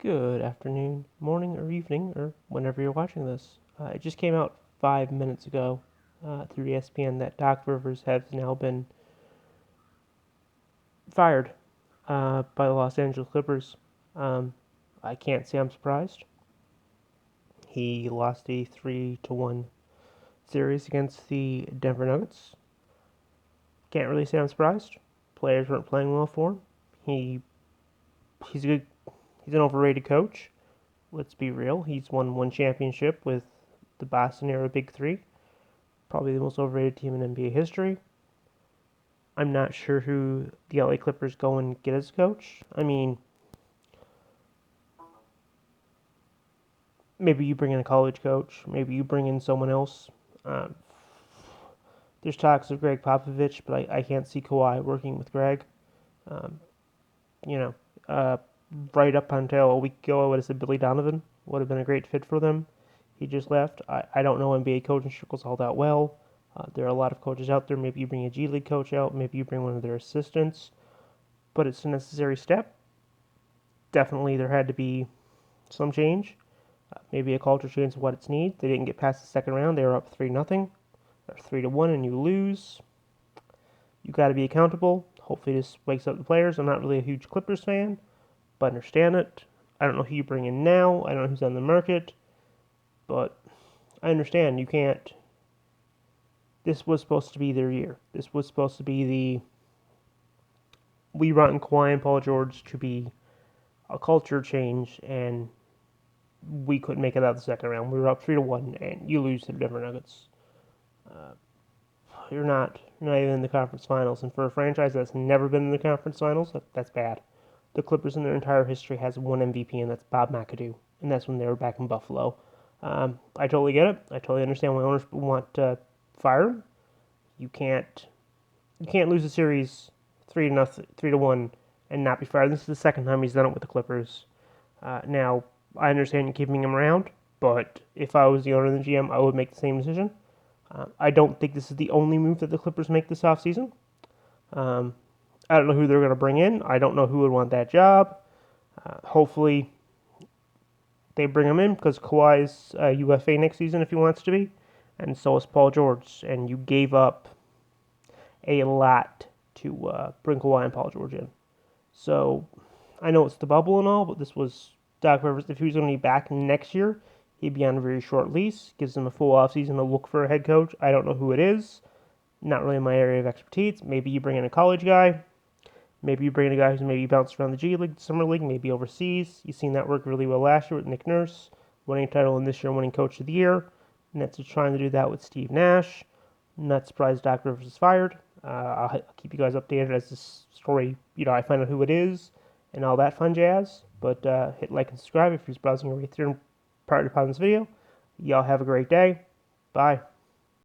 Good afternoon, morning, or evening, or whenever you're watching this. It just came out 5 minutes ago through ESPN that Doc Rivers has now been fired by the Los Angeles Clippers. Um, I can't say I'm surprised. He lost a 3-1 series against the Denver Nuggets. Can't really say I'm surprised. Players weren't playing well for him. He he's a good he's an overrated coach. Let's be real. He's won one championship with the Boston era Big Three. Probably the most overrated team in NBA history. I'm not sure who the LA Clippers go and get as coach. I mean, maybe you bring in a college coach. Maybe you bring in someone else. Um, there's talks of Greg Popovich, but I can't see Kawhi working with Greg. Um, you know, uh, right up until a week ago, I would have said Billy Donovan would have been a great fit for them. He just left. I don't know NBA coaching circles all that well. There are a lot of coaches out there. Maybe you bring a G League coach out. Maybe you bring one of their assistants. But it's a necessary step. Definitely, there had to be some change. Maybe a culture change of what it's needs. They didn't get past the second round. They were up 3-0 or 3-1, and you lose. You got to be accountable. Hopefully, this wakes up the players. I'm not really a huge Clippers fan, but I understand it. I don't know who you bring in now. I don't know who's on the market, but I understand you can't. This was supposed to be their year. This was supposed to be the we want Kawhi and Paul George to be a culture change, and we couldn't make it out of the second round. We were up 3-1, and you lose to the Denver Nuggets. Uh, you're not even in the conference finals, and for a franchise that's never been in the conference finals, that's bad. The Clippers in their entire history has one MVP, and that's Bob McAdoo, and that's when they were back in Buffalo. I totally get it. I totally understand why owners want to fire him. You can't you can't lose a series 3-1, and not be fired. This is the second time he's done it with the Clippers. Now I understand you keeping him around, but if I was the owner and the GM, I would make the same decision. I don't think this is the only move that the Clippers make this offseason. Um, I don't know who they're going to bring in. I don't know who would want that job. Hopefully, they bring him in because Kawhi's UFA next season if he wants to be, and so is Paul George. And you gave up a lot to bring Kawhi and Paul George in. So I know it's the bubble and all, but this was Doc Rivers. If he was going to be back next year, he'd be on a very short lease. Gives him a full offseason to look for a head coach. I don't know who it is. Not really my area of expertise. Maybe you bring in a college guy. Maybe you bring in a guy who's maybe bounced around the G League, Summer League, maybe overseas. You've seen that work really well last year with Nick Nurse, winning a title, and this year winning Coach of the Year. Nets are trying to do that with Steve Nash. Not surprised Doc Rivers is fired. I'll keep you guys updated as this story, I find out who it is and all that fun jazz. But hit like and subscribe if you're browsing your way through prior to this video. Y'all have a great day. Bye.